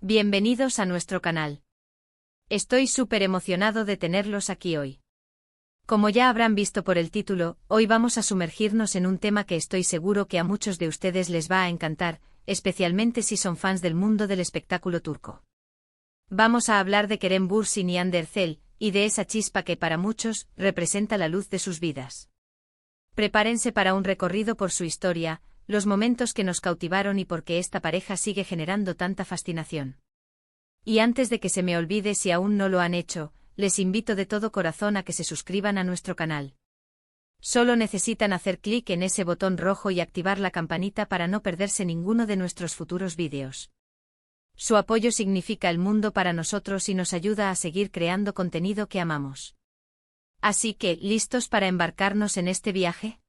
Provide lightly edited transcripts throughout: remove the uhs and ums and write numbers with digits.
Bienvenidos a nuestro canal. Estoy súper emocionado de tenerlos aquí hoy. Como ya habrán visto por el título, hoy vamos a sumergirnos en un tema que estoy seguro que a muchos de ustedes les va a encantar, especialmente si son fans del mundo del espectáculo turco. Vamos a hablar de Kerem Bürsin y Hande Erçel, y de esa chispa que para muchos representa la luz de sus vidas. Prepárense para un recorrido por su historia, los momentos que nos cautivaron y por qué esta pareja sigue generando tanta fascinación. Y antes de que se me olvide, si aún no lo han hecho, les invito de todo corazón a que se suscriban a nuestro canal. Solo necesitan hacer clic en ese botón rojo y activar la campanita para no perderse ninguno de nuestros futuros vídeos. Su apoyo significa el mundo para nosotros y nos ayuda a seguir creando contenido que amamos. Así que, ¿listos para embarcarnos en este viaje?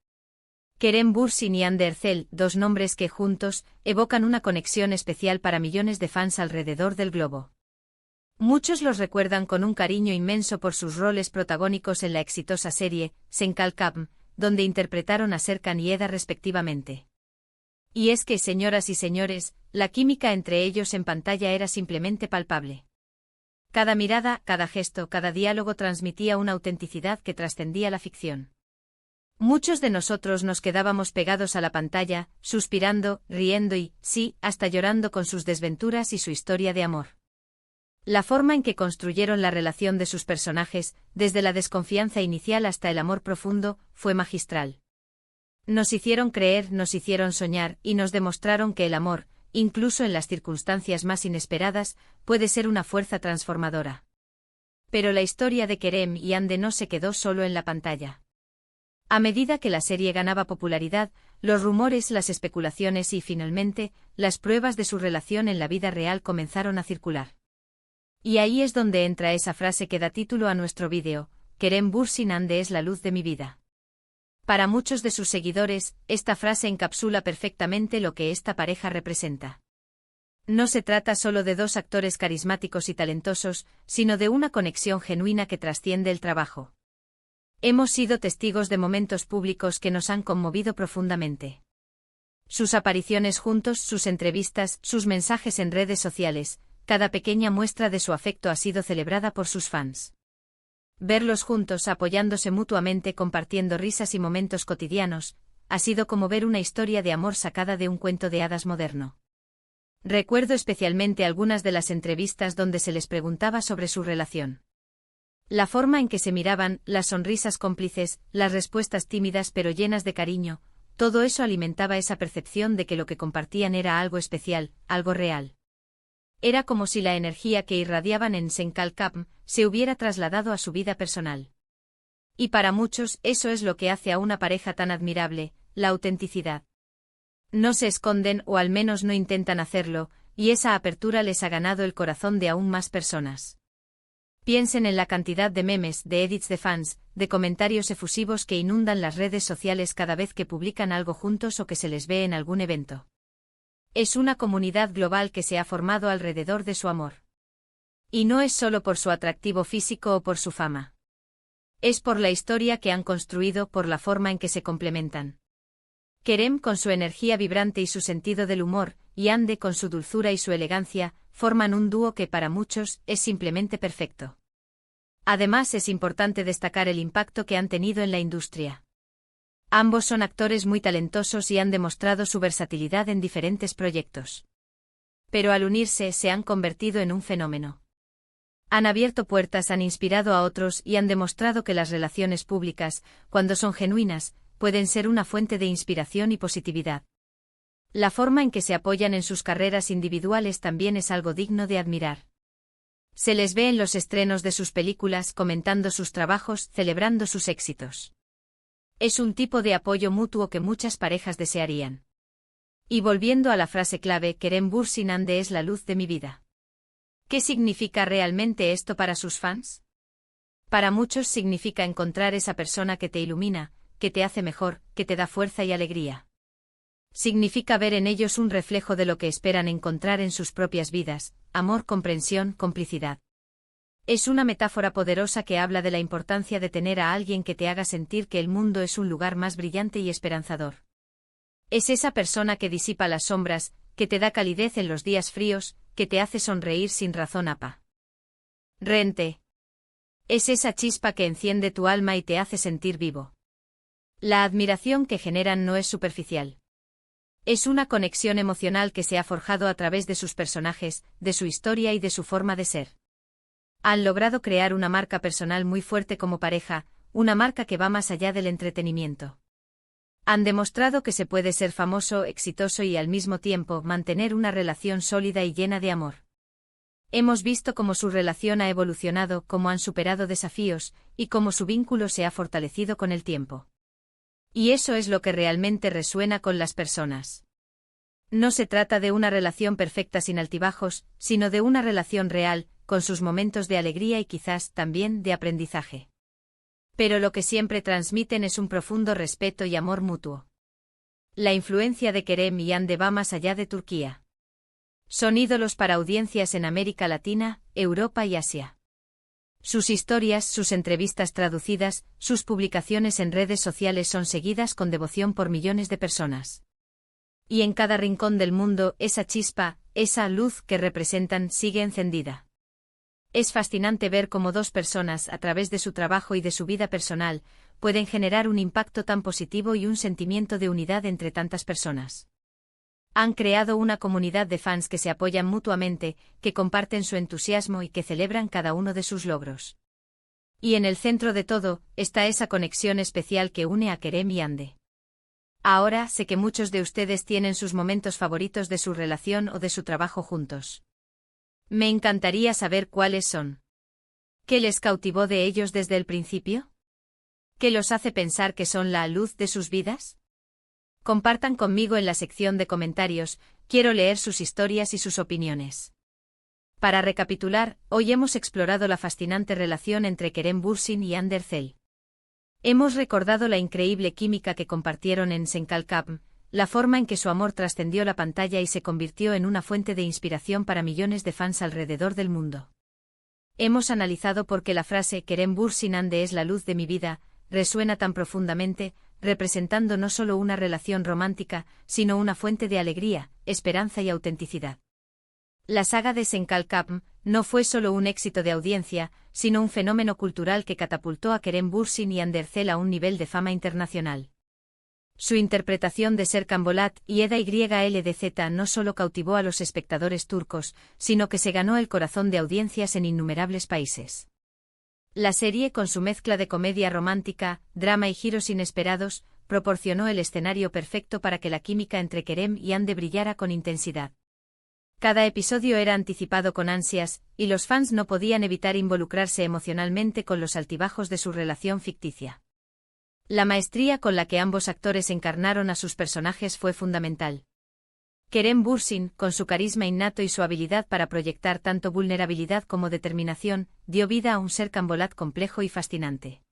Kerem Bürsin y Hande Erçel, dos nombres que juntos evocan una conexión especial para millones de fans alrededor del globo. Muchos los recuerdan con un cariño inmenso por sus roles protagónicos en la exitosa serie Sen Kalkam, donde interpretaron a Serkan y Eda respectivamente. Y es que, señoras y señores, la química entre ellos en pantalla era simplemente palpable. Cada mirada, cada gesto, cada diálogo transmitía una autenticidad que trascendía la ficción. Muchos de nosotros nos quedábamos pegados a la pantalla, suspirando, riendo y, sí, hasta llorando con sus desventuras y su historia de amor. La forma en que construyeron la relación de sus personajes, desde la desconfianza inicial hasta el amor profundo, fue magistral. Nos hicieron creer, nos hicieron soñar, y nos demostraron que el amor, incluso en las circunstancias más inesperadas, puede ser una fuerza transformadora. Pero la historia de Kerem y Hande no se quedó solo en la pantalla. A medida que la serie ganaba popularidad, los rumores, las especulaciones y, finalmente, las pruebas de su relación en la vida real comenzaron a circular. Y ahí es donde entra esa frase que da título a nuestro vídeo: Kerem Bürsin Hande es la luz de mi vida. Para muchos de sus seguidores, esta frase encapsula perfectamente lo que esta pareja representa. No se trata solo de dos actores carismáticos y talentosos, sino de una conexión genuina que trasciende el trabajo. Hemos sido testigos de momentos públicos que nos han conmovido profundamente. Sus apariciones juntos, sus entrevistas, sus mensajes en redes sociales, cada pequeña muestra de su afecto ha sido celebrada por sus fans. Verlos juntos, apoyándose mutuamente, compartiendo risas y momentos cotidianos, ha sido como ver una historia de amor sacada de un cuento de hadas moderno. Recuerdo especialmente algunas de las entrevistas donde se les preguntaba sobre su relación. La forma en que se miraban, las sonrisas cómplices, las respuestas tímidas pero llenas de cariño, todo eso alimentaba esa percepción de que lo que compartían era algo especial, algo real. Era como si la energía que irradiaban en Sen Kalkam se hubiera trasladado a su vida personal. Y para muchos, eso es lo que hace a una pareja tan admirable, la autenticidad. No se esconden, o al menos no intentan hacerlo, y esa apertura les ha ganado el corazón de aún más personas. Piensen en la cantidad de memes, de edits de fans, de comentarios efusivos que inundan las redes sociales cada vez que publican algo juntos o que se les ve en algún evento. Es una comunidad global que se ha formado alrededor de su amor. Y no es solo por su atractivo físico o por su fama. Es por la historia que han construido, por la forma en que se complementan. Kerem, con su energía vibrante y su sentido del humor, y Hande, con su dulzura y su elegancia, forman un dúo que para muchos es simplemente perfecto. Además, es importante destacar el impacto que han tenido en la industria. Ambos son actores muy talentosos y han demostrado su versatilidad en diferentes proyectos. Pero al unirse, se han convertido en un fenómeno. Han abierto puertas, han inspirado a otros y han demostrado que las relaciones públicas, cuando son genuinas, pueden ser una fuente de inspiración y positividad. La forma en que se apoyan en sus carreras individuales también es algo digno de admirar. Se les ve en los estrenos de sus películas, comentando sus trabajos, celebrando sus éxitos. Es un tipo de apoyo mutuo que muchas parejas desearían. Y volviendo a la frase clave, Kerem Bürsin Hande es la luz de mi vida. ¿Qué significa realmente esto para sus fans? Para muchos significa encontrar esa persona que te ilumina, que te hace mejor, que te da fuerza y alegría. Significa ver en ellos un reflejo de lo que esperan encontrar en sus propias vidas: amor, comprensión, complicidad. Es una metáfora poderosa que habla de la importancia de tener a alguien que te haga sentir que el mundo es un lugar más brillante y esperanzador. Es esa persona que disipa las sombras, que te da calidez en los días fríos, que te hace sonreír sin razón aparente. Es esa chispa que enciende tu alma y te hace sentir vivo. La admiración que generan no es superficial. Es una conexión emocional que se ha forjado a través de sus personajes, de su historia y de su forma de ser. Han logrado crear una marca personal muy fuerte como pareja, una marca que va más allá del entretenimiento. Han demostrado que se puede ser famoso, exitoso y al mismo tiempo mantener una relación sólida y llena de amor. Hemos visto cómo su relación ha evolucionado, cómo han superado desafíos, y cómo su vínculo se ha fortalecido con el tiempo. Y eso es lo que realmente resuena con las personas. No se trata de una relación perfecta sin altibajos, sino de una relación real, con sus momentos de alegría y quizás también de aprendizaje. Pero lo que siempre transmiten es un profundo respeto y amor mutuo. La influencia de Kerem y Hande va más allá de Turquía. Son ídolos para audiencias en América Latina, Europa y Asia. Sus historias, sus entrevistas traducidas, sus publicaciones en redes sociales son seguidas con devoción por millones de personas. Y en cada rincón del mundo, esa chispa, esa luz que representan sigue encendida. Es fascinante ver cómo dos personas, a través de su trabajo y de su vida personal, pueden generar un impacto tan positivo y un sentimiento de unidad entre tantas personas. Han creado una comunidad de fans que se apoyan mutuamente, que comparten su entusiasmo y que celebran cada uno de sus logros. Y en el centro de todo, está esa conexión especial que une a Kerem y Hande. Ahora sé que muchos de ustedes tienen sus momentos favoritos de su relación o de su trabajo juntos. Me encantaría saber cuáles son. ¿Qué les cautivó de ellos desde el principio? ¿Qué los hace pensar que son la luz de sus vidas? Compartan conmigo en la sección de comentarios, quiero leer sus historias y sus opiniones. Para recapitular, hoy hemos explorado la fascinante relación entre Kerem Bürsin y Hande Erçel. Hemos recordado la increíble química que compartieron en Senkalkapm, la forma en que su amor trascendió la pantalla y se convirtió en una fuente de inspiración para millones de fans alrededor del mundo. Hemos analizado por qué la frase Kerem Bürsin Hande es la luz de mi vida resuena tan profundamente, representando no solo una relación romántica, sino una fuente de alegría, esperanza y autenticidad. La saga de Senkalkapm no fue solo un éxito de audiencia, sino un fenómeno cultural que catapultó a Kerem Bürsin y Hande Erçel a un nivel de fama internacional. Su interpretación de Serkan Bolat y Eda YLDZ no solo cautivó a los espectadores turcos, sino que se ganó el corazón de audiencias en innumerables países. La serie, con su mezcla de comedia romántica, drama y giros inesperados, proporcionó el escenario perfecto para que la química entre Kerem y Hande brillara con intensidad. Cada episodio era anticipado con ansias, y los fans no podían evitar involucrarse emocionalmente con los altibajos de su relación ficticia. La maestría con la que ambos actores encarnaron a sus personajes fue fundamental. Kerem Bürsin, con su carisma innato y su habilidad para proyectar tanto vulnerabilidad como determinación, dio vida a un Serkan Bolat complejo y fascinante.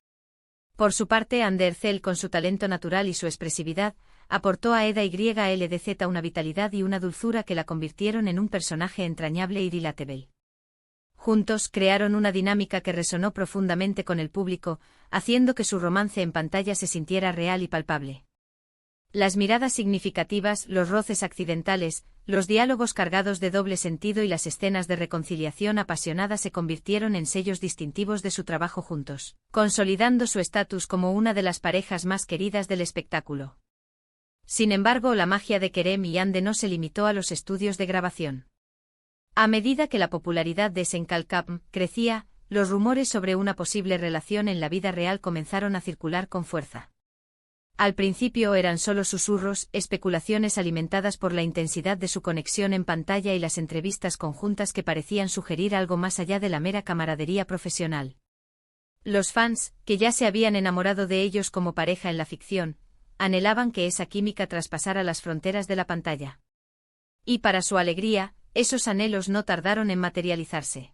Por su parte, Hande Erçel, con su talento natural y su expresividad, aportó a Eda YLDZ una vitalidad y una dulzura que la convirtieron en un personaje entrañable y relatable. Juntos crearon una dinámica que resonó profundamente con el público, haciendo que su romance en pantalla se sintiera real y palpable. Las miradas significativas, los roces accidentales, los diálogos cargados de doble sentido y las escenas de reconciliación apasionada se convirtieron en sellos distintivos de su trabajo juntos, consolidando su estatus como una de las parejas más queridas del espectáculo. Sin embargo, la magia de Kerem y Hande no se limitó a los estudios de grabación. A medida que la popularidad de Senkalkapm crecía, los rumores sobre una posible relación en la vida real comenzaron a circular con fuerza. Al principio eran solo susurros, especulaciones alimentadas por la intensidad de su conexión en pantalla y las entrevistas conjuntas que parecían sugerir algo más allá de la mera camaradería profesional. Los fans, que ya se habían enamorado de ellos como pareja en la ficción, anhelaban que esa química traspasara las fronteras de la pantalla. Y para su alegría, esos anhelos no tardaron en materializarse.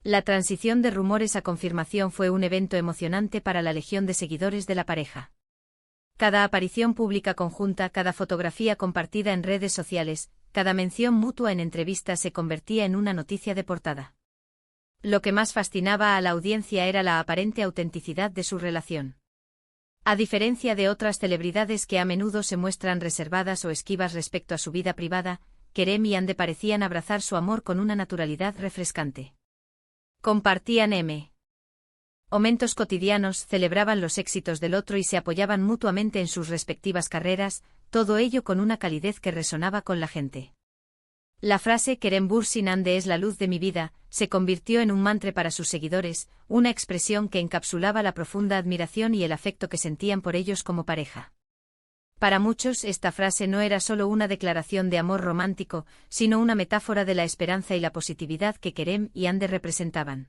La transición de rumores a confirmación fue un evento emocionante para la legión de seguidores de la pareja. Cada aparición pública conjunta, cada fotografía compartida en redes sociales, cada mención mutua en entrevistas se convertía en una noticia de portada. Lo que más fascinaba a la audiencia era la aparente autenticidad de su relación. A diferencia de otras celebridades que a menudo se muestran reservadas o esquivas respecto a su vida privada, Kerem y Ande parecían abrazar su amor con una naturalidad refrescante. Compartían momentos cotidianos, celebraban los éxitos del otro y se apoyaban mutuamente en sus respectivas carreras, todo ello con una calidez que resonaba con la gente. La frase Kerem Bürsin Ande es la luz de mi vida se convirtió en un mantra para sus seguidores, una expresión que encapsulaba la profunda admiración y el afecto que sentían por ellos como pareja. Para muchos esta frase no era solo una declaración de amor romántico, sino una metáfora de la esperanza y la positividad que Kerem y Ande representaban.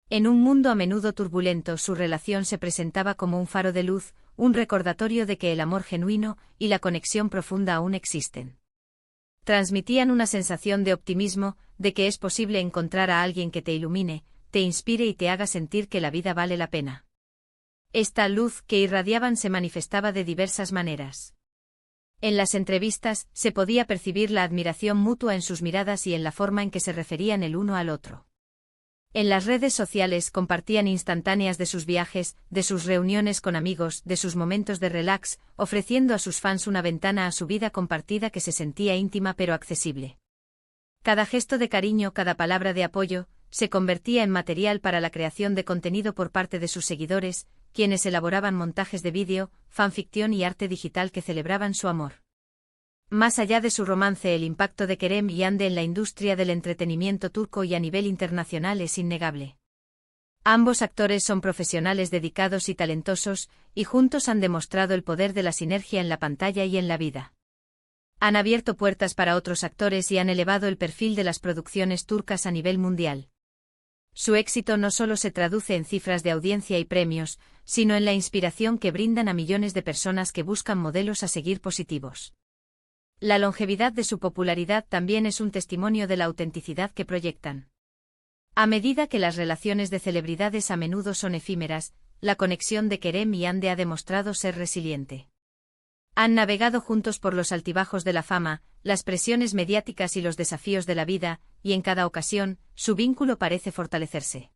En un mundo a menudo turbulento, su relación se presentaba como un faro de luz, un recordatorio de que el amor genuino y la conexión profunda aún existen. Transmitían una sensación de optimismo, de que es posible encontrar a alguien que te ilumine, te inspire y te haga sentir que la vida vale la pena. Esta luz que irradiaban se manifestaba de diversas maneras. En las entrevistas, se podía percibir la admiración mutua en sus miradas y en la forma en que se referían el uno al otro. En las redes sociales compartían instantáneas de sus viajes, de sus reuniones con amigos, de sus momentos de relax, ofreciendo a sus fans una ventana a su vida compartida que se sentía íntima pero accesible. Cada gesto de cariño, cada palabra de apoyo, se convertía en material para la creación de contenido por parte de sus seguidores, quienes elaboraban montajes de vídeo, fanficción y arte digital que celebraban su amor. Más allá de su romance, el impacto de Kerem y Ande en la industria del entretenimiento turco y a nivel internacional es innegable. Ambos actores son profesionales dedicados y talentosos, y juntos han demostrado el poder de la sinergia en la pantalla y en la vida. Han abierto puertas para otros actores y han elevado el perfil de las producciones turcas a nivel mundial. Su éxito no solo se traduce en cifras de audiencia y premios, sino en la inspiración que brindan a millones de personas que buscan modelos a seguir positivos. La longevidad de su popularidad también es un testimonio de la autenticidad que proyectan. A medida que las relaciones de celebridades a menudo son efímeras, la conexión de Kerem y Ande ha demostrado ser resiliente. Han navegado juntos por los altibajos de la fama, las presiones mediáticas y los desafíos de la vida, y en cada ocasión, su vínculo parece fortalecerse.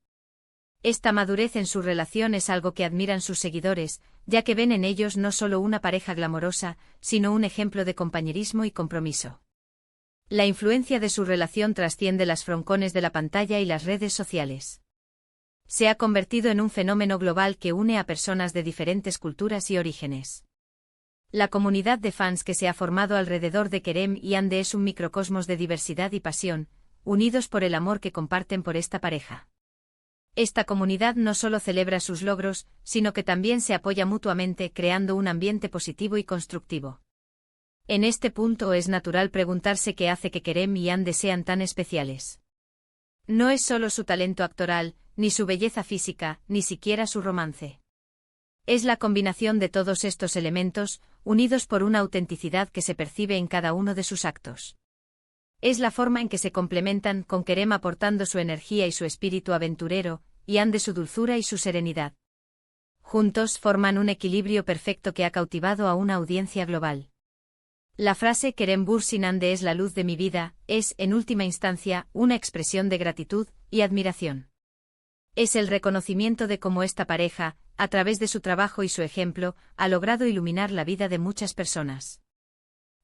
Esta madurez en su relación es algo que admiran sus seguidores, ya que ven en ellos no solo una pareja glamorosa, sino un ejemplo de compañerismo y compromiso. La influencia de su relación trasciende las froncones de la pantalla y las redes sociales. Se ha convertido en un fenómeno global que une a personas de diferentes culturas y orígenes. La comunidad de fans que se ha formado alrededor de Kerem y Ande es un microcosmos de diversidad y pasión, unidos por el amor que comparten por esta pareja. Esta comunidad no solo celebra sus logros, sino que también se apoya mutuamente, creando un ambiente positivo y constructivo. En este punto es natural preguntarse qué hace que Kerem y Ande sean tan especiales. No es solo su talento actoral, ni su belleza física, ni siquiera su romance. Es la combinación de todos estos elementos, unidos por una autenticidad que se percibe en cada uno de sus actos. Es la forma en que se complementan, con Kerem aportando su energía y su espíritu aventurero, y Ande su dulzura y su serenidad. Juntos forman un equilibrio perfecto que ha cautivado a una audiencia global. La frase Kerem Bürsin Ande es la luz de mi vida, es, en última instancia, una expresión de gratitud y admiración. Es el reconocimiento de cómo esta pareja, a través de su trabajo y su ejemplo, ha logrado iluminar la vida de muchas personas.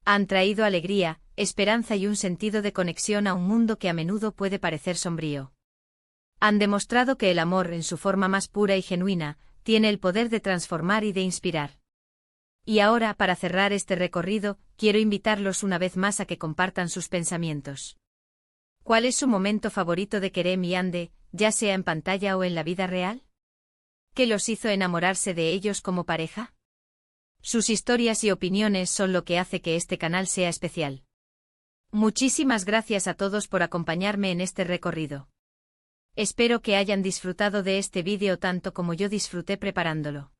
Han traído alegría, esperanza y un sentido de conexión a un mundo que a menudo puede parecer sombrío. Han demostrado que el amor, en su forma más pura y genuina, tiene el poder de transformar y de inspirar. Y ahora, para cerrar este recorrido, quiero invitarlos una vez más a que compartan sus pensamientos. ¿Cuál es su momento favorito de Kerem y Ande, ya sea en pantalla o en la vida real? ¿Qué los hizo enamorarse de ellos como pareja? Sus historias y opiniones son lo que hace que este canal sea especial. Muchísimas gracias a todos por acompañarme en este recorrido. Espero que hayan disfrutado de este vídeo tanto como yo disfruté preparándolo.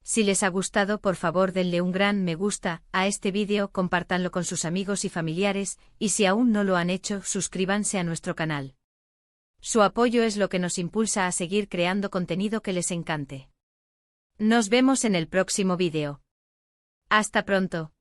Si les ha gustado, por favor denle un gran me gusta a este vídeo, compártanlo con sus amigos y familiares, y si aún no lo han hecho, suscríbanse a nuestro canal. Su apoyo es lo que nos impulsa a seguir creando contenido que les encante. Nos vemos en el próximo vídeo. Hasta pronto.